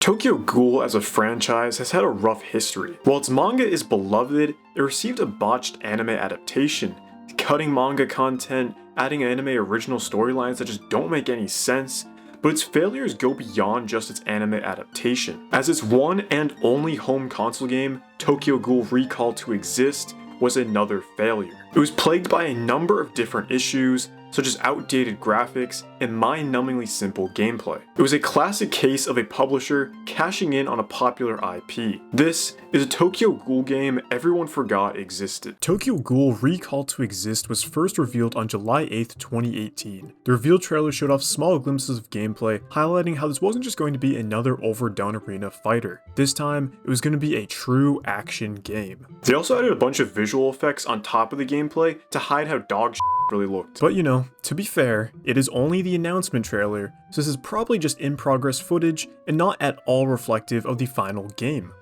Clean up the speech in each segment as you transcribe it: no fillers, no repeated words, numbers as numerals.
Tokyo Ghoul as a franchise has had a rough history. While its manga is beloved, it received a botched anime adaptation, cutting manga content, adding anime original storylines that just don't make any sense, but its failures go beyond just its anime adaptation. As its one and only home console game, Tokyo Ghoul Recall to Exist was another failure. It was plagued by a number of different issues, such as outdated graphics and mind-numbingly simple gameplay. It was a classic case of a publisher cashing in on a popular IP. This is a Tokyo Ghoul game everyone forgot existed. Tokyo Ghoul Recall to Exist was first revealed on July 8th, 2018. The reveal trailer showed off small glimpses of gameplay, highlighting how this wasn't just going to be another overdone arena fighter. This time, it was going to be a true action game. They also added a bunch of visual effects on top of the gameplay to hide how dog shit really looked. But you know, to be fair, it is only the announcement trailer, so this is probably just in progress footage and not at all reflective of the final game.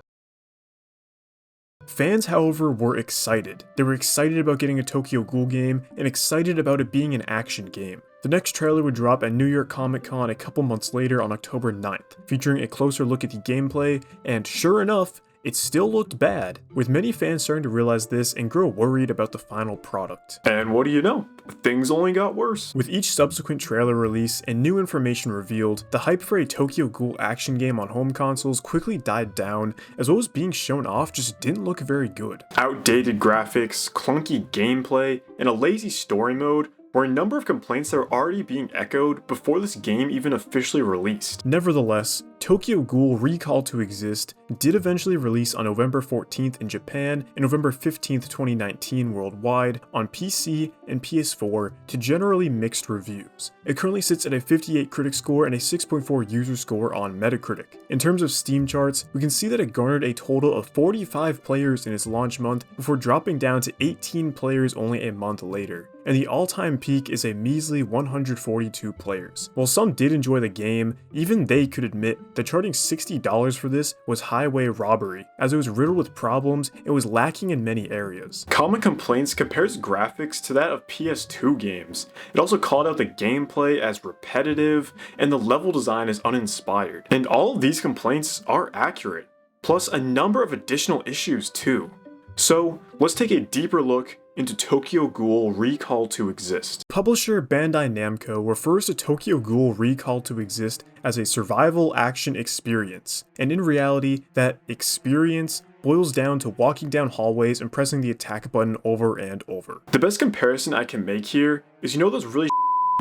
Fans, however, were excited. They were excited about getting a Tokyo Ghoul game and excited about it being an action game. The next trailer would drop at New York Comic Con a couple months later on October 9th, featuring a closer look at the gameplay, and sure enough, it still looked bad, with many fans starting to realize this and grow worried about the final product. And what do you know? Things only got worse. With each subsequent trailer release and new information revealed, the hype for a Tokyo Ghoul action game on home consoles quickly died down, as what was being shown off just didn't look very good. Outdated graphics, clunky gameplay, and a lazy story mode were a number of complaints that were already being echoed before this game even officially released. Nevertheless, Tokyo Ghoul Recall to Exist did eventually release on November 14th in Japan and November 15th, 2019 worldwide on PC and PS4 to generally mixed reviews. It currently sits at a 58 critic score and a 6.4 user score on Metacritic. In terms of Steam charts, we can see that it garnered a total of 45 players in its launch month before dropping down to 18 players only a month later. And the all-time peak is a measly 142 players. While some did enjoy the game, even they could admit that charging $60 for this was highway robbery, as it was riddled with problems and was lacking in many areas. Common complaints compares graphics to that of PS2 games. It also called out the gameplay as repetitive, and the level design is uninspired. And all of these complaints are accurate, plus a number of additional issues too. So, let's take a deeper look into Tokyo Ghoul Recall to Exist. Publisher Bandai Namco refers to Tokyo Ghoul Recall to Exist as a survival action experience, and in reality, that experience boils down to walking down hallways and pressing the attack button over and over. The best comparison I can make here is, you know those really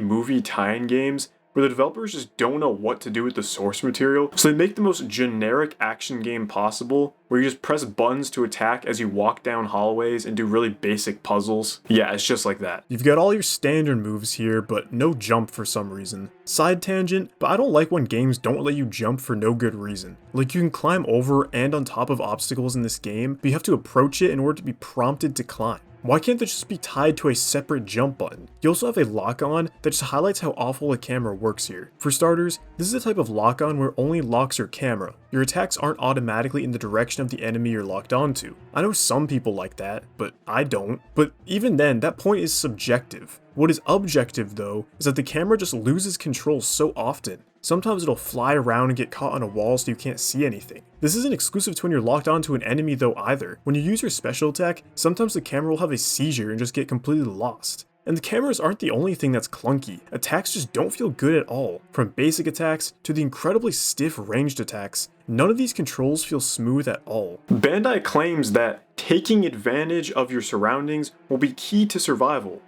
movie tie-in games where the developers just don't know what to do with the source material, so they make the most generic action game possible, where you just press buttons to attack as you walk down hallways and do really basic puzzles. Yeah, it's just like that. You've got all your standard moves here, but no jump for some reason. Side tangent, but I don't like when games don't let you jump for no good reason. Like, you can climb over and on top of obstacles in this game, but you have to approach it in order to be prompted to climb. Why can't they just be tied to a separate jump button? You also have a lock-on that just highlights how awful the camera works here. For starters, this is a type of lock-on where only locks your camera. Your attacks aren't automatically in the direction of the enemy you're locked onto. I know some people like that, but I don't. But even then, that point is subjective. What is objective though, is that the camera just loses control so often. Sometimes it'll fly around and get caught on a wall so you can't see anything. This isn't exclusive to when you're locked onto an enemy though either. When you use your special attack, sometimes the camera will have a seizure and just get completely lost. And the cameras aren't the only thing that's clunky. Attacks just don't feel good at all. From basic attacks to the incredibly stiff ranged attacks, none of these controls feel smooth at all. Bandai claims that taking advantage of your surroundings will be key to survival.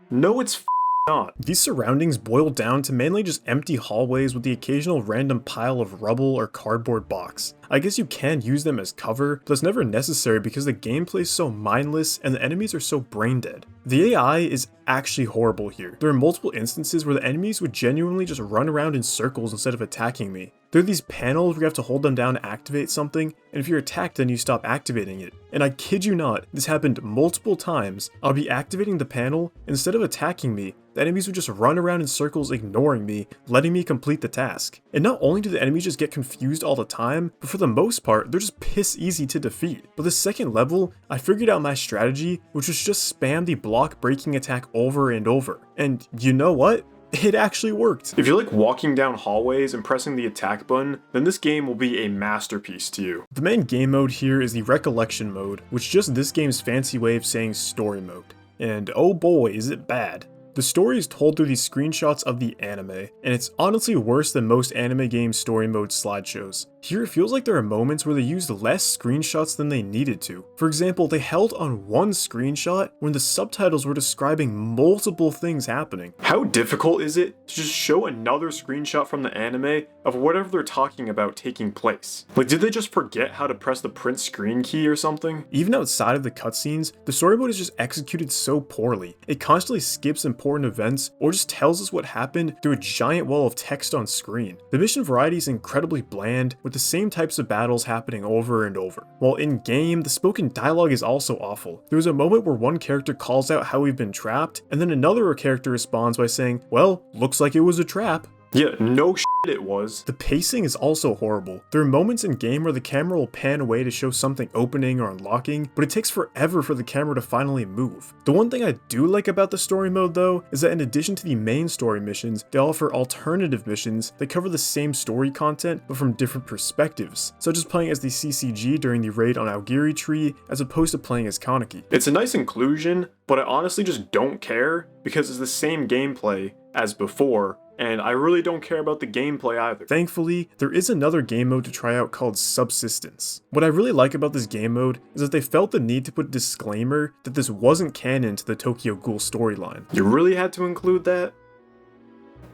No, it's not. These surroundings boil down to mainly just empty hallways with the occasional random pile of rubble or cardboard box. I guess you can use them as cover, but it's never necessary because the gameplay is so mindless and the enemies are so brain dead. The AI is actually horrible here. There are multiple instances where the enemies would genuinely just run around in circles instead of attacking me. There are these panels where you have to hold them down to activate something, and if you're attacked then you stop activating it. And I kid you not, this happened multiple times. I'll be activating the panel, and instead of attacking me, the enemies would just run around in circles ignoring me, letting me complete the task. And not only do the enemies just get confused all the time, but for the most part, they're just piss easy to defeat. But the second level, I figured out my strategy, which was just spam the block breaking attack over and over. And you know what? it actually worked. If you like walking down hallways and pressing the attack button, then this game will be a masterpiece to you. The main game mode here is the Recollection mode, which is just this game's fancy way of saying story mode. And oh boy, is it bad. The story is told through these screenshots of the anime, and it's honestly worse than most anime game story mode slideshows. Here it feels like there are moments where they used less screenshots than they needed to. For example, they held on one screenshot when the subtitles were describing multiple things happening. How difficult is it to just show another screenshot from the anime of whatever they're talking about taking place? Like, did they just forget how to press the print screen key or something? Even outside of the cutscenes, the story mode is just executed so poorly. It constantly skips important events or just tells us what happened through a giant wall of text on screen. The mission variety is incredibly bland, with the same types of battles happening over and over. While in-game, the spoken dialogue is also awful. There was a moment where one character calls out how we've been trapped, and then another character responds by saying, "Well, looks like it was a trap." Yeah, no shit it was. The pacing is also horrible. There are moments in game where the camera will pan away to show something opening or unlocking, but it takes forever for the camera to finally move. The one thing I do like about the story mode though, is that in addition to the main story missions, they offer alternative missions that cover the same story content but from different perspectives, such as playing as the CCG during the raid on Aogiri Tree as opposed to playing as Kaneki. It's a nice inclusion, but I honestly just don't care because it's the same gameplay as before, and I really don't care about the gameplay either. Thankfully, there is another game mode to try out called Subsistence. What I really like about this game mode is that they felt the need to put a disclaimer that this wasn't canon to the Tokyo Ghoul storyline. You really had to include that?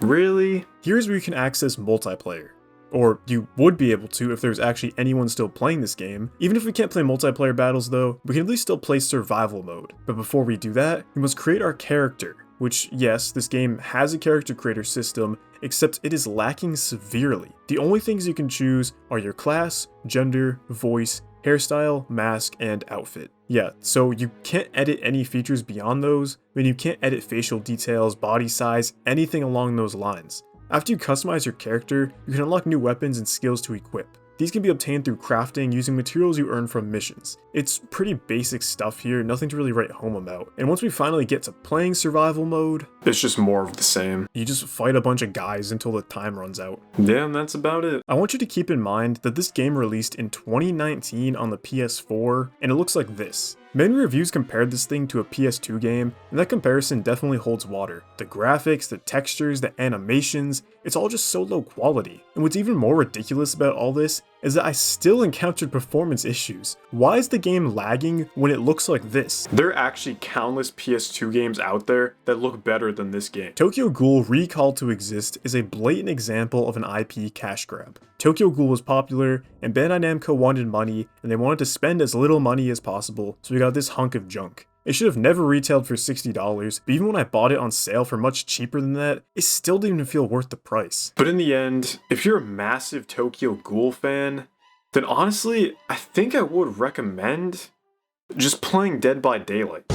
Really? Here's where you can access multiplayer. Or you would be able to if there's actually anyone still playing this game. Even if we can't play multiplayer battles though, we can at least still play survival mode. But before we do that, we must create our character. Which, yes, this game has a character creator system, except it is lacking severely. The only things you can choose are your class, gender, voice, hairstyle, mask, and outfit. Yeah, so you can't edit any features beyond those, and you can't edit facial details, body size, anything along those lines. After you customize your character, you can unlock new weapons and skills to equip. These can be obtained through crafting using materials you earn from missions. It's pretty basic stuff here, nothing to really write home about. And once we finally get to playing survival mode, it's just more of the same. You just fight a bunch of guys until the time runs out. Yeah, and that's about it. I want you to keep in mind that this game released in 2019 on the PS4, and it looks like this. Many reviews compared this thing to a PS2 game, and that comparison definitely holds water. The graphics, the textures, the animations, it's all just so low quality. And what's even more ridiculous about all this is that I still encountered performance issues. Why is the game lagging when it looks like this? There are actually countless PS2 games out there that look better than this game. Tokyo Ghoul Recalled to Exist is a blatant example of an IP cash grab. Tokyo Ghoul was popular, and Bandai Namco wanted money, and they wanted to spend as little money as possible, so we got this hunk of junk. It should have never retailed for $60, but even when I bought it on sale for much cheaper than that, it still didn't even feel worth the price. But in the end, if you're a massive Tokyo Ghoul fan, then honestly, I think I would recommend just playing Dead by Daylight.